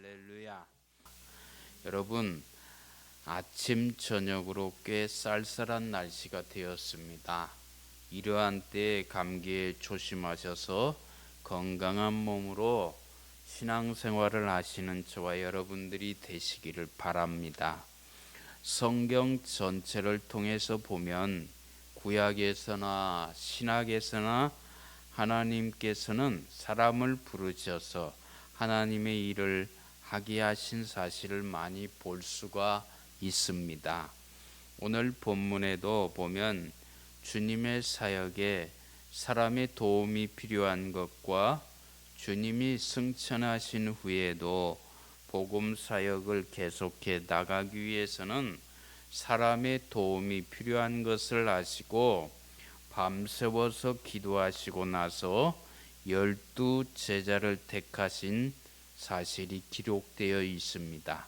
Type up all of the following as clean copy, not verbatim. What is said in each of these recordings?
할렐루야. 여러분, 아침 저녁으로 꽤 쌀쌀한 날씨가 되었습니다. 이러한 때에 감기에 조심하셔서 건강한 몸으로 신앙생활을 하시는 저와 여러분들이 되시기를 바랍니다. 성경 전체를 통해서 보면 구약에서나 신약에서나 하나님께서는 사람을 부르셔서 하나님의 일을 하게 하신 사실을 많이 볼 수가 있습니다. 오늘 본문에도 보면 주님의 사역에 사람의 도움이 필요한 것과 주님이 승천하신 후에도 복음 사역을 계속해 나가기 위해서는 사람의 도움이 필요한 것을 아시고 밤새워서 기도하시고 나서 12 제자를 택하신 사실이 기록되어 있습니다.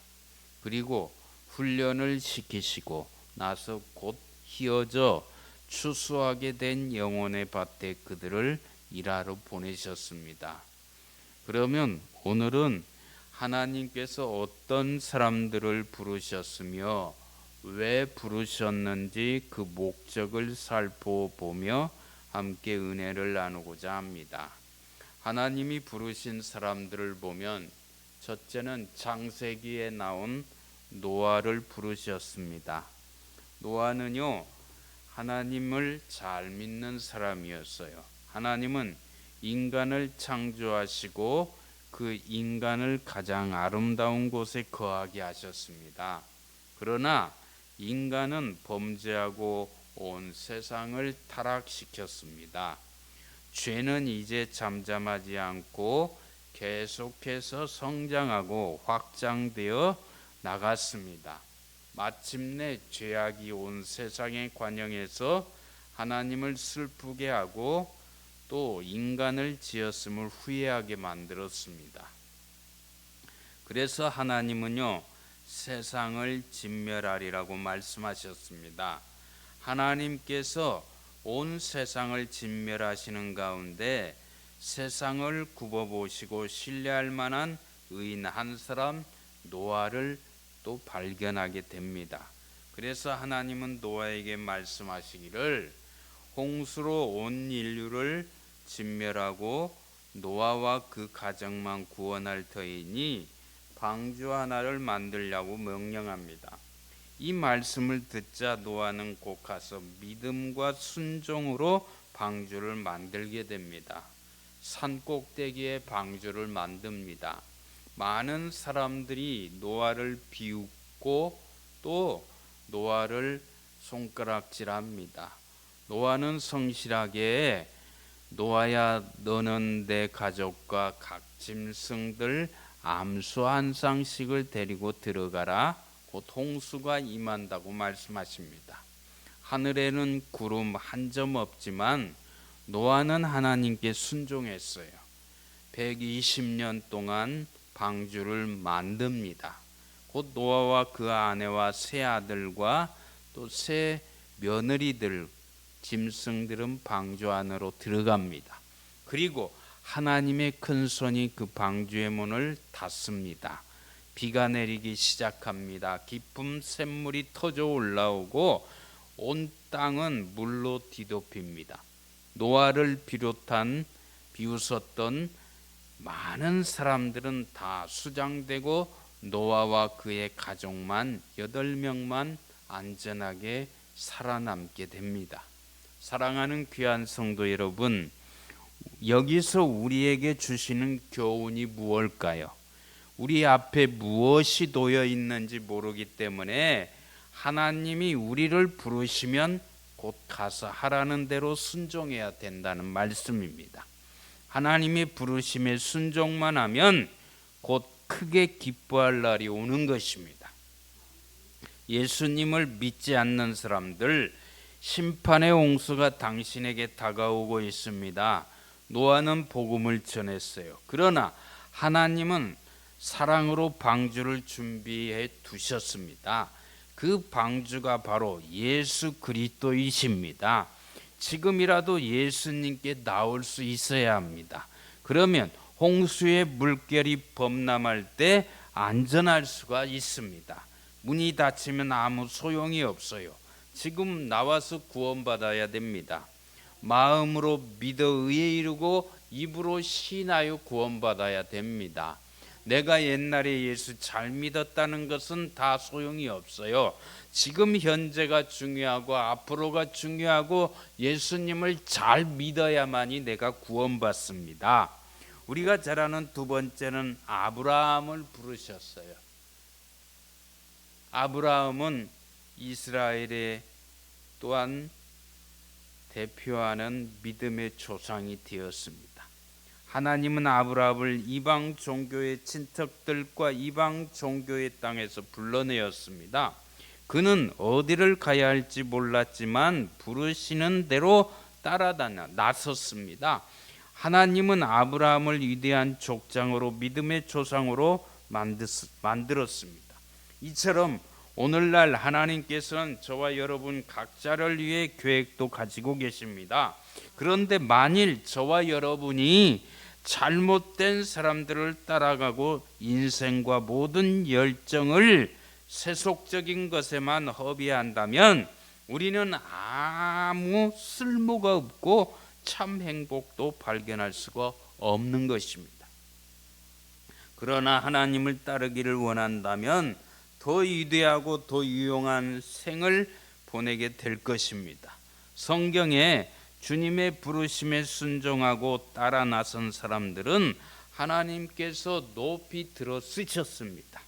그리고 훈련을 시키시고 나서 곧 휘어져 추수하게 된 영혼의 밭에 그들을 일하러 보내셨습니다. 그러면 오늘은 하나님께서 어떤 사람들을 부르셨으며 왜 부르셨는지 그 목적을 살펴보며 함께 은혜를 나누고자 합니다. 하나님이 부르신 사람들을 보면 첫째는 창세기에 나온 노아를 부르셨습니다. 노아는요, 하나님을 잘 믿는 사람이었어요. 하나님은 인간을 창조하시고 그 인간을 가장 아름다운 곳에 거하게 하셨습니다. 그러나 인간은 범죄하고 온 세상을 타락시켰습니다. 죄는 이제 잠잠하지 않고 계속해서 성장하고 확장되어 나갔습니다. 마침내 죄악이 온 세상의 관영에서 하나님을 슬프게 하고 또 인간을 지었음을 후회하게 만들었습니다. 그래서 하나님은요, 세상을 진멸하리라고 말씀하셨습니다. 하나님께서 온 세상을 진멸하시는 가운데 세상을 굽어보시고 신뢰할 만한 의인 한 사람 노아를 또 발견하게 됩니다. 그래서 하나님은 노아에게 말씀하시기를 홍수로 온 인류를 진멸하고 노아와 그 가정만 구원할 터이니 방주 하나를 만들려고 명령합니다. 이 말씀을 듣자 노아는 곧 가서 믿음과 순종으로 방주를 만들게 됩니다. 산 꼭대기에 방주를 만듭니다. 많은 사람들이 노아를 비웃고 또 노아를 손가락질합니다. 노아는 성실하게 노아야 너는 내 가족과 각 짐승들 암수 한 쌍씩을 데리고 들어가라. 곧 홍수가 임한다고 말씀하십니다. 하늘에는 구름 한 점 없지만 노아는 하나님께 순종했어요. 120년 동안 방주를 만듭니다. 곧 노아와 그 아내와 세 아들과 또 세 며느리들 짐승들은 방주 안으로 들어갑니다. 그리고 하나님의 큰 손이 그 방주의 문을 닫습니다. 비가 내리기 시작합니다. 깊은 샘물이 터져 올라오고 온 땅은 물로 뒤덮입니다. 노아를 비롯한 비웃었던 많은 사람들은 다 수장되고 노아와 그의 가족만 8명만 안전하게 살아남게 됩니다. 사랑하는 귀한 성도 여러분, 여기서 우리에게 주시는 교훈이 무엇일까요? 우리 앞에 무엇이 놓여 있는지 모르기 때문에 하나님이 우리를 부르시면 곧 가서 하라는 대로 순종해야 된다는 말씀입니다. 하나님의 부르심에 순종만 하면 곧 크게 기뻐할 날이 오는 것입니다. 예수님을 믿지 않는 사람들, 심판의 홍수가 당신에게 다가오고 있습니다. 노아는 복음을 전했어요. 그러나 하나님은 사랑으로 방주를 준비해 두셨습니다. 그 방주가 바로 예수 그리스도이십니다. 지금이라도 예수님께 나올 수 있어야 합니다. 그러면 홍수의 물결이 범람할 때 안전할 수가 있습니다. 문이 닫히면 아무 소용이 없어요. 지금 나와서 구원받아야 됩니다. 마음으로 믿어 의에 이르고 입으로 신하여 구원받아야 됩니다. 내가 옛날에 예수 잘 믿었다는 것은 다 소용이 없어요. 지금 현재가 중요하고 앞으로가 중요하고 예수님을 잘 믿어야만이 내가 구원받습니다. 우리가 잘 아는 두 번째는 아브라함을 부르셨어요. 아브라함은 이스라엘의 또한 대표하는 믿음의 조상이 되었습니다. 하나님은 아브라함을 이방 종교의 친척들과 이방 종교의 땅에서 불러내었습니다. 그는 어디를 가야 할지 몰랐지만 부르시는 대로 따라다녀 나섰습니다. 하나님은 아브라함을 위대한 족장으로 믿음의 조상으로 만들었습니다. 이처럼 오늘날 하나님께서는 저와 여러분 각자를 위해 계획도 가지고 계십니다. 그런데 만일 저와 여러분이 잘못된 사람들을 따라가고 인생과 모든 열정을 세속적인 것에만 허비한다면 우리는 아무 쓸모가 없고 참 행복도 발견할 수가 없는 것입니다. 그러나 하나님을 따르기를 원한다면 더 위대하고 더 유용한 생을 보내게 될 것입니다. 성경에 주님의 부르심에 순종하고 따라 나선 사람들은 하나님께서 높이 들어 쓰셨습니다.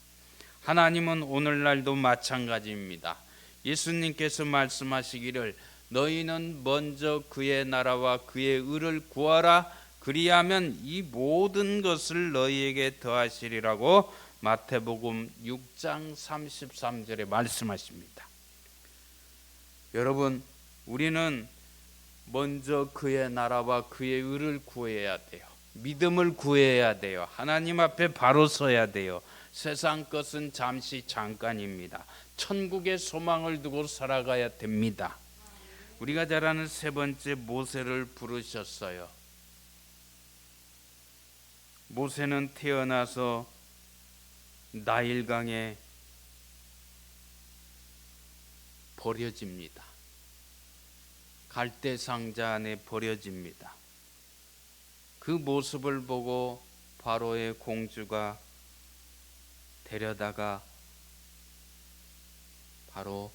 하나님은 오늘날도 마찬가지입니다. 예수님께서 말씀하시기를 너희는 먼저 그의 나라와 그의 의를 구하라 그리하면 이 모든 것을 너희에게 더하시리라고 마태복음 6장 33절에 말씀하십니다. 여러분, 우리는 먼저 그의 나라와 그의 의를 구해야 돼요. 믿음을 구해야 돼요. 하나님 앞에 바로 서야 돼요. 세상 것은 잠시 잠깐입니다. 천국의 소망을 두고 살아가야 됩니다. 우리가 잘 아는 세 번째, 모세를 부르셨어요. 모세는 태어나서 나일강에 버려집니다. 갈대 상자 안에 버려집니다. 그 모습을 보고 바로의 공주가 데려다가 바로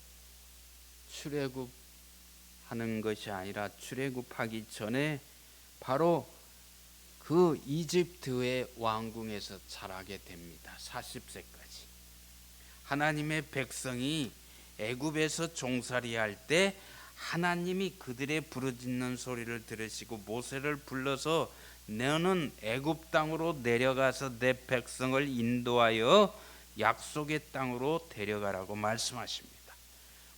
출애굽하는 것이 아니라 출애굽하기 전에 바로 그 이집트의 왕궁에서 자라게 됩니다. 40세까지. 하나님의 백성이 애굽에서 종살이할 때 하나님이 그들의 부르짖는 소리를 들으시고 모세를 불러서 너는 애굽 땅으로 내려가서 내 백성을 인도하여 약속의 땅으로 데려가라고 말씀하십니다.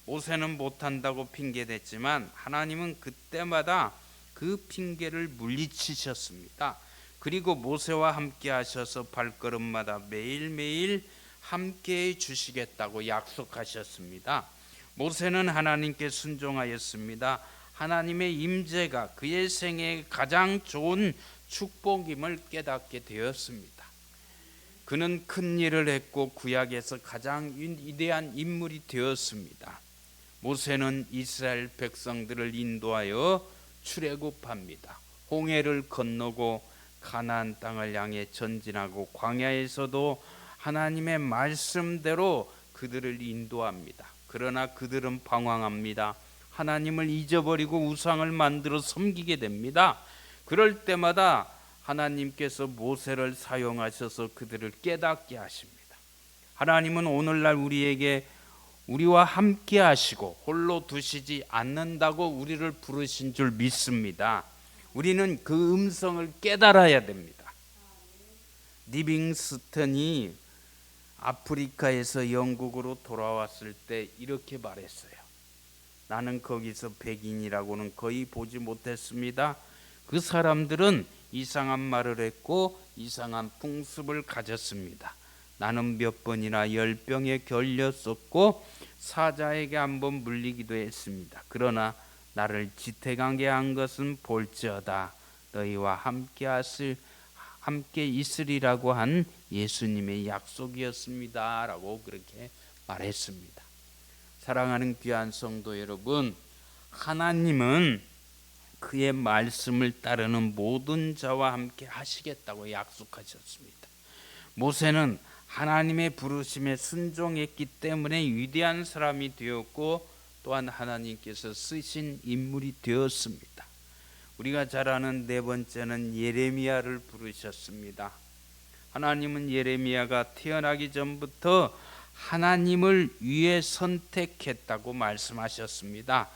모세는 못한다고 핑계댔지만 하나님은 그때마다 그 핑계를 물리치셨습니다. 그리고 모세와 함께 하셔서 발걸음마다 매일매일 함께해 주시겠다고 약속하셨습니다. 모세는 하나님께 순종하였습니다. 하나님의 임재가 그의 생애의 가장 좋은 축복임을 깨닫게 되었습니다. 그는 큰 일을 했고 구약에서 가장 위대한 인물이 되었습니다. 모세는 이스라엘 백성들을 인도하여 출애굽합니다. 홍해를 건너고 가나안 땅을 향해 전진하고 광야에서도 하나님의 말씀대로 그들을 인도합니다. 그러나 그들은 방황합니다. 하나님을 잊어버리고 우상을 만들어 섬기게 됩니다. 그럴 때마다 하나님께서 모세를 사용하셔서 그들을 깨닫게 하십니다. 하나님은 오늘날 우리와 함께 하시고 홀로 두시지 않는다고 우리를 부르신 줄 믿습니다. 우리는 그 음성을 깨달아야 됩니다. 리빙스턴이 아프리카에서 영국으로 돌아왔을 때 이렇게 말했어요. 나는 거기서 백인이라고는 거의 보지 못했습니다. 그 사람들은 이상한 말을 했고 이상한 풍습을 가졌습니다. 나는 몇 번이나 열병에 걸렸었고 사자에게 한번 물리기도 했습니다. 그러나 나를 지탱하게 한 것은 볼지어다 너희와 함께 있으리라고 한 예수님의 약속이었습니다 라고 그렇게 말했습니다. 사랑하는 귀한 성도 여러분, 하나님은 그의 말씀을 따르는 모든 자와 함께 하시겠다고 약속하셨습니다. 모세는 하나님의 부르심에 순종했기 때문에 위대한 사람이 되었고 또한 하나님께서 쓰신 인물이 되었습니다. 우리가 잘 아는 네 번째는 예레미야를 부르셨습니다. 하나님은 예레미야가 태어나기 전부터 하나님을 위해 선택했다고 말씀하셨습니다.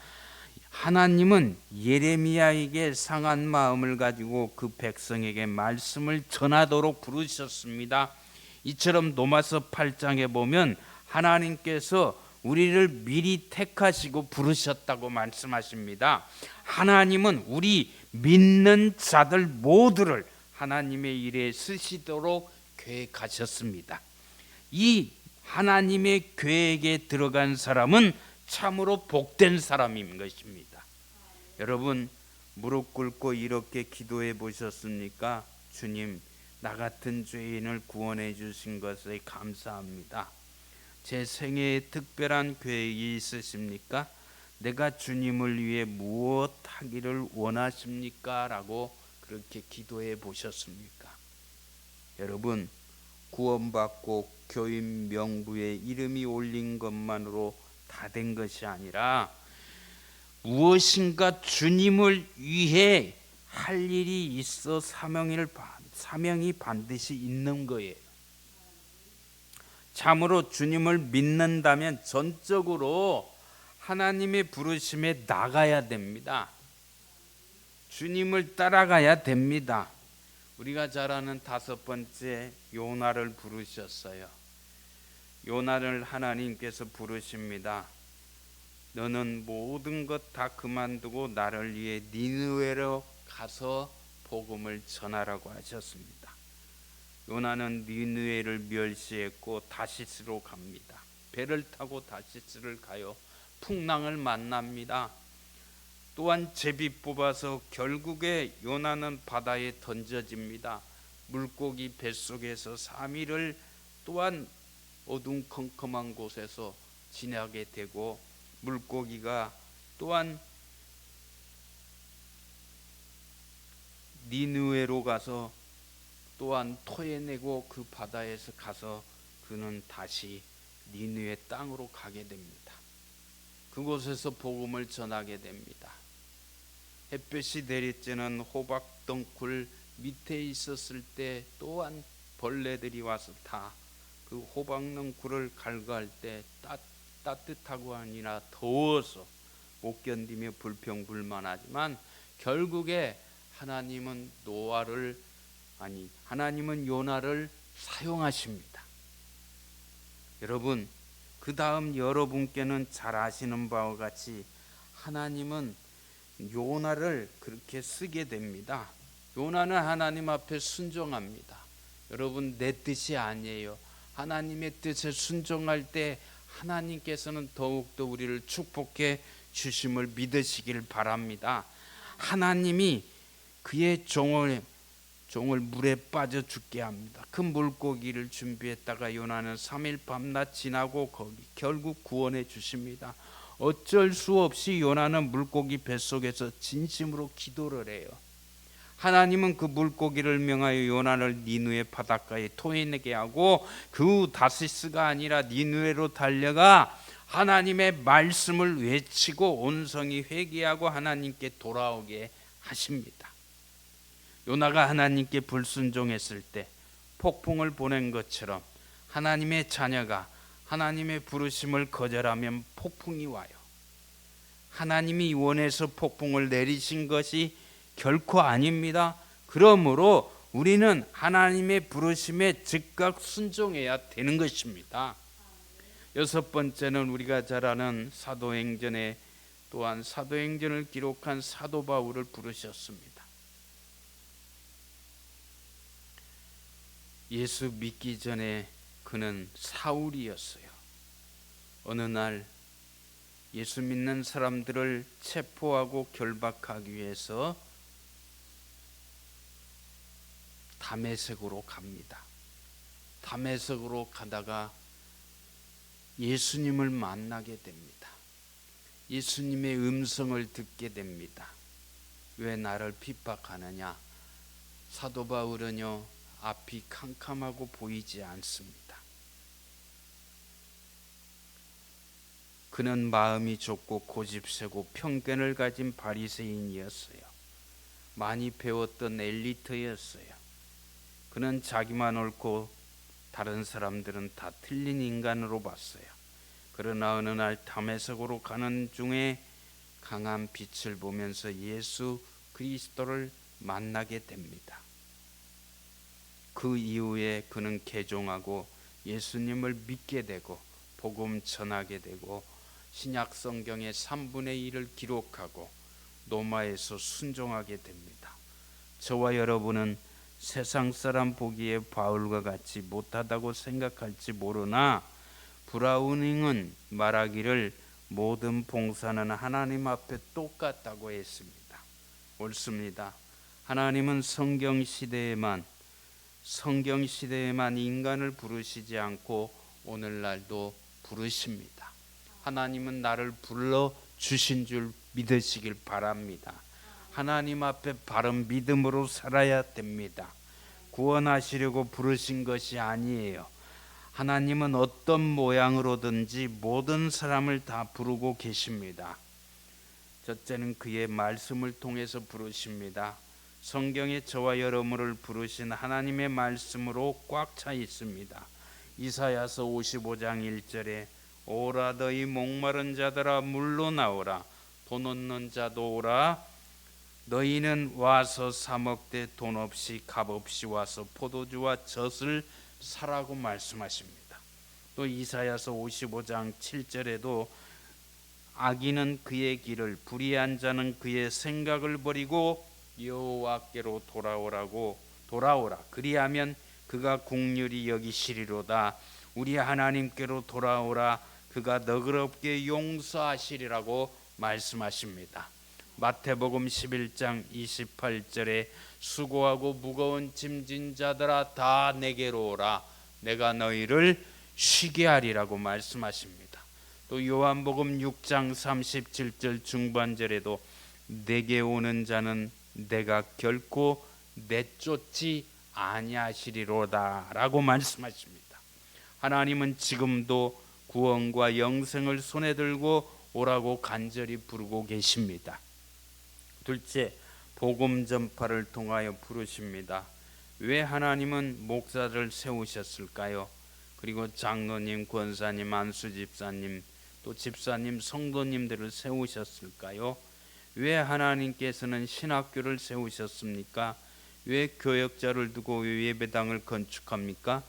하나님은 예레미야에게 상한 마음을 가지고 그 백성에게 말씀을 전하도록 부르셨습니다. 이처럼 로마서 8장에 보면 하나님께서 우리를 미리 택하시고 부르셨다고 말씀하십니다. 하나님은 우리 믿는 자들 모두를 하나님의 일에 쓰시도록 계획하셨습니다. 이 하나님의 계획에 들어간 사람은 참으로 복된 사람인 것입니다. 여러분, 무릎 꿇고 이렇게 기도해 보셨습니까? 주님, 나 같은 죄인을 구원해 주신 것에 감사합니다. 제 생애에 특별한 계획이 있으십니까? 내가 주님을 위해 무엇 하기를 원하십니까? 라고 그렇게 기도해 보셨습니까? 여러분, 구원받고 교인 명부에 이름이 올린 것만으로 다 된 것이 아니라 무엇인가 주님을 위해 할 일이 있어 사명이 반드시 있는 거예요. 참으로 주님을 믿는다면 전적으로 하나님의 부르심에 나가야 됩니다. 주님을 따라가야 됩니다. 우리가 잘 아는 다섯 번째, 요나를 부르셨어요. 요나를 하나님께서 부르십니다. 너는 모든 것 다 그만두고 나를 위해 니느웨로 가서 복음을 전하라고 하셨습니다. 요나는 니느웨를 멸시했고 다시스로 갑니다. 배를 타고 다시스를 가요. 풍랑을 만납니다. 또한 제비 뽑아서 결국에 요나는 바다에 던져집니다. 물고기 뱃속에서 3일을 또한 어둠컴컴한 곳에서 지나게 되고, 물고기가 또한 니느웨로 가서 또한 토해내고 그 바다에서 가서 그는 다시 니느웨 땅으로 가게 됩니다. 그곳에서 복음을 전하게 됩니다. 햇볕이 내리쬐는 호박 덩굴 밑에 있었을 때 또한 벌레들이 와서 다 그 호박 덩굴을 갈구할 때 따뜻하고 아니라 더워서 못 견디며 불평불만하지만 결국에 하나님은 요나를 사용하십니다. 여러분, 그 다음 여러분께는 잘 아시는 바와 같이 하나님은 요나를 그렇게 쓰게 됩니다. 요나는 하나님 앞에 순종합니다. 여러분, 내 뜻이 아니에요. 하나님의 뜻에 순종할 때 하나님께서는 더욱더 우리를 축복해 주심을 믿으시길 바랍니다. 하나님이 그의 종을 물에 빠져 죽게 합니다. 그 물고기를 준비했다가 요나는 3일 밤낮 지나고 거기 결국 구원해 주십니다. 어쩔 수 없이 요나는 물고기 뱃속에서 진심으로 기도를 해요. 하나님은 그 물고기를 명하여 요나를 니느웨 바닷가에 토해내게 하고 그 다시스가 아니라 니느웨로 달려가 하나님의 말씀을 외치고 온성이 회개하고 하나님께 돌아오게 하십니다. 요나가 하나님께 불순종했을 때 폭풍을 보낸 것처럼 하나님의 자녀가 하나님의 부르심을 거절하면 폭풍이 와요. 하나님이 원해서 폭풍을 내리신 것이 결코 아닙니다. 그러므로 우리는 하나님의 부르심에 즉각 순종해야 되는 것입니다. 여섯 번째는 우리가 잘 아는 사도행전에 또한 사도행전을 기록한 사도 바울을 부르셨습니다. 예수 믿기 전에 그는 사울이었어요. 어느 날 예수 믿는 사람들을 체포하고 결박하기 위해서 다메섹으로 갑니다. 다메섹으로 가다가 예수님을 만나게 됩니다. 예수님의 음성을 듣게 됩니다. 왜 나를 핍박하느냐? 사도 바울은요, 앞이 캄캄하고 보이지 않습니다. 그는 마음이 좁고 고집세고 편견을 가진 바리새인이었어요. 많이 배웠던 엘리트였어요. 그는 자기만 옳고 다른 사람들은 다 틀린 인간으로 봤어요. 그러나 어느 날 다메섹으로 가는 중에 강한 빛을 보면서 예수 그리스도를 만나게 됩니다. 그 이후에 그는 개종하고 예수님을 믿게 되고 복음 전하게 되고 신약 성경의 3분의 1을 기록하고 로마에서 순종하게 됩니다. 저와 여러분은 세상 사람 보기에 바울과 같이 못하다고 생각할지 모르나 브라우닝은 말하기를 모든 봉사는 하나님 앞에 똑같다고 했습니다. 옳습니다. 하나님은 성경 시대에만 인간을 부르시지 않고 오늘날도 부르십니다. 하나님은 나를 불러 주신 줄 믿으시길 바랍니다. 하나님 앞에 바른 믿음으로 살아야 됩니다. 구원하시려고 부르신 것이 아니에요. 하나님은 어떤 모양으로든지 모든 사람을 다 부르고 계십니다. 첫째는 그의 말씀을 통해서 부르십니다. 성경에 저와 여러분을 부르신 하나님의 말씀으로 꽉 차 있습니다. 이사야서 55장 1절에 오라 너희 목마른 자들아 물로 나오라 돈 없는 자도 오라 너희는 와서 사 먹되 돈 없이 값 없이 와서 포도주와 젖을 사라고 말씀하십니다. 또 이사야서 55장 7절에도 악인은 그의 길을 불의한 자는 그의 생각을 버리고 여호와께로 돌아오라 그리하면 그가 긍휼히 여기시리로다. 우리 하나님께로 돌아오라 그가 너그럽게 용서하시리라고 말씀하십니다. 마태복음 11장 28절에 수고하고 무거운 짐진 자들아 다 내게로 오라 내가 너희를 쉬게 하리라고 말씀하십니다. 또 요한복음 6장 37절 중반절에도 내게 오는 자는 내가 결코 내쫓지 아니하시리로다 라고 말씀하십니다. 하나님은 지금도 구원과 영생을 손에 들고 오라고 간절히 부르고 계십니다. 둘째, 복음 전파를 통하여 부르십니다. 왜 하나님은 목사를 세우셨을까요? 그리고 장로님, 권사님, 안수 집사님, 또 집사님, 성도님들을 세우셨을까요? 왜 하나님께서는 신학교를 세우셨습니까? 왜 교역자를 두고 예배당을 건축합니까?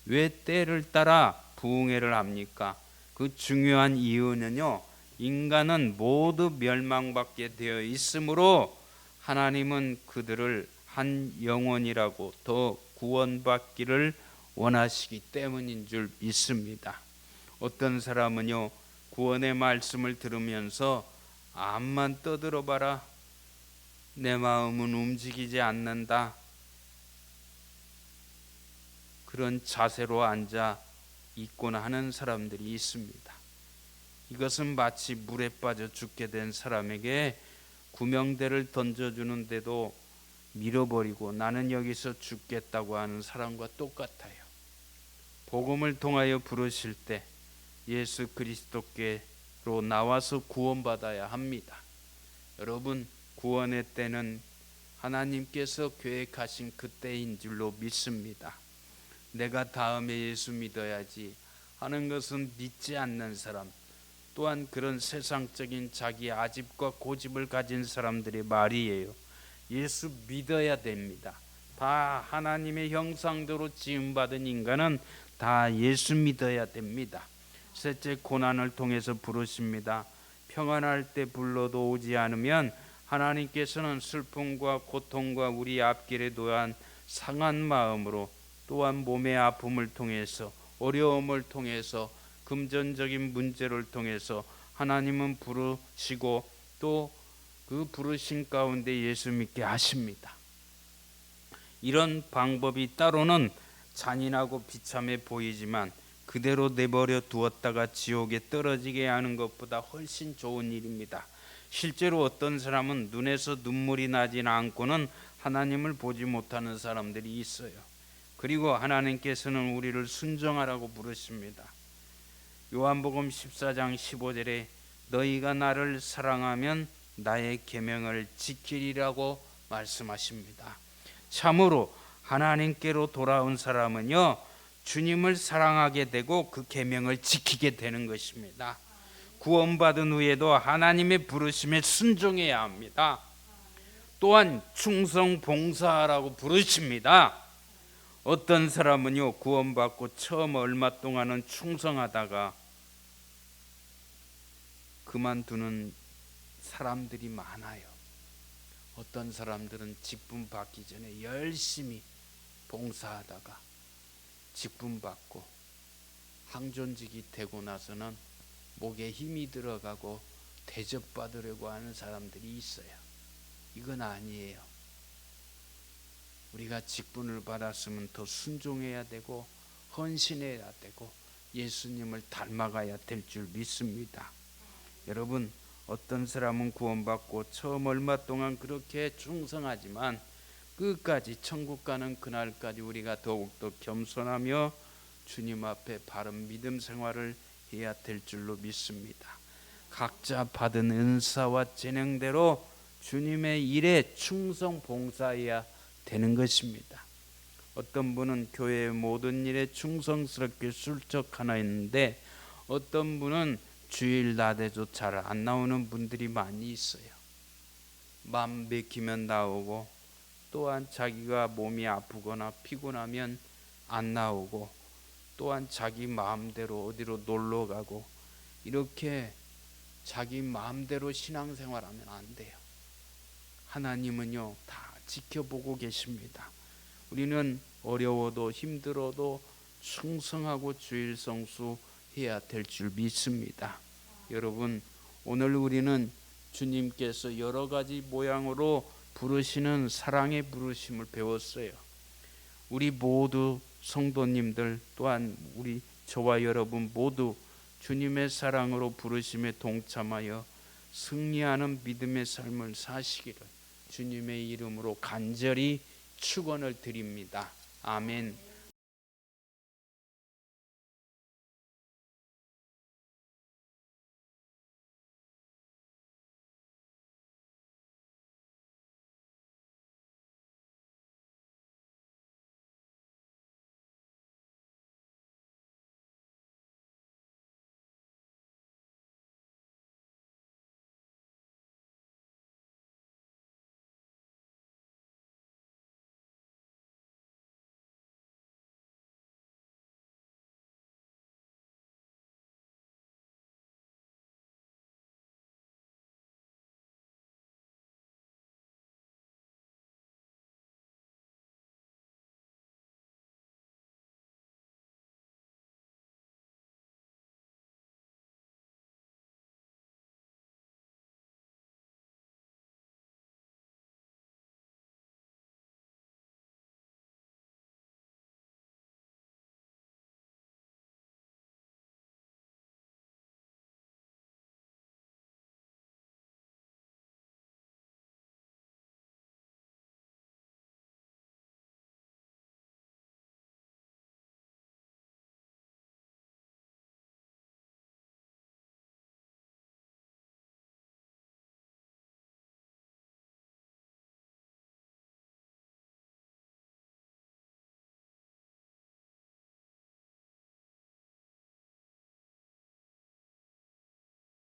왜 때를 따라 부흥회를 합니까? 그 중요한 이유는요, 인간은 모두 멸망받게 되어 있으므로 하나님은 그들을 한 영혼이라고 더 구원받기를 원하시기 때문인 줄 믿습니다. 어떤 사람은요, 구원의 말씀을 들으면서 암만 떠들어봐라 내 마음은 움직이지 않는다, 그런 자세로 앉아 있곤 하는 사람들이 있습니다. 이것은 마치 물에 빠져 죽게 된 사람에게 구명대를 던져주는데도 밀어버리고 나는 여기서 죽겠다고 하는 사람과 똑같아요. 복음을 통하여 부르실 때 예수 그리스도께로 나와서 구원받아야 합니다. 여러분, 구원의 때는 하나님께서 계획하신 그때인 줄로 믿습니다. 내가 다음에 예수 믿어야지 하는 것은 믿지 않는 사람, 또한 그런 세상적인 자기 아집과 고집을 가진 사람들의 말이에요. 예수 믿어야 됩니다. 다 하나님의 형상대로 지음받은 인간은 다 예수 믿어야 됩니다. 셋째, 고난을 통해서 부르십니다. 평안할 때 불러도 오지 않으면 하나님께서는 슬픔과 고통과 우리 앞길에 놓한 상한 마음으로, 또한 몸의 아픔을 통해서, 어려움을 통해서, 금전적인 문제를 통해서 하나님은 부르시고 또 그 부르신 가운데 예수 믿게 하십니다. 이런 방법이 따로는 잔인하고 비참해 보이지만 그대로 내버려 두었다가 지옥에 떨어지게 하는 것보다 훨씬 좋은 일입니다. 실제로 어떤 사람은 눈에서 눈물이 나지는 않고는 하나님을 보지 못하는 사람들이 있어요. 그리고 하나님께서는 우리를 순종하라고 부르십니다. 요한복음 14장 15절에 너희가 나를 사랑하면 나의 계명을 지키리라고 말씀하십니다. 참으로 하나님께로 돌아온 사람은요, 주님을 사랑하게 되고 그 계명을 지키게 되는 것입니다. 구원받은 후에도 하나님의 부르심에 순종해야 합니다. 또한 충성 봉사하라고 부르십니다. 어떤 사람은요, 구원받고 처음 얼마 동안은 충성하다가 그만두는 사람들이 많아요. 어떤 사람들은 직분 받기 전에 열심히 봉사하다가 직분 받고 항존직이 되고 나서는 목에 힘이 들어가고 대접받으려고 하는 사람들이 있어요. 이건 아니에요. 우리가 직분을 받았으면 더 순종해야 되고 헌신해야 되고 예수님을 닮아가야 될 줄 믿습니다. 여러분, 어떤 사람은 구원받고 처음 얼마 동안 그렇게 충성하지만 끝까지 천국 가는 그날까지 우리가 더욱더 겸손하며 주님 앞에 바른 믿음 생활을 해야 될 줄로 믿습니다. 각자 받은 은사와 재능대로 주님의 일에 충성 봉사해야 되는 것입니다. 어떤 분은 교회의 모든 일에 충성스럽게 출석하나 있는데 어떤 분은 주일 낮에도 잘 안 나오는 분들이 많이 있어요. 마음 맥히면 나오고 또한 자기가 몸이 아프거나 피곤하면 안 나오고 또한 자기 마음대로 어디로 놀러 가고 이렇게 자기 마음대로 신앙생활하면 안 돼요. 하나님은요 다 지켜보고 계십니다. 우리는 어려워도 힘들어도 충성하고 주일 성수해야 될 줄 믿습니다. 여러분, 오늘 우리는 주님께서 여러 가지 모양으로 부르시는 사랑의 부르심을 배웠어요. 우리 모두 성도님들 또한 우리 저와 여러분 모두 주님의 사랑으로 부르심에 동참하여 승리하는 믿음의 삶을 사시기를 주님의 이름으로 간절히 축원을 드립니다. 아멘.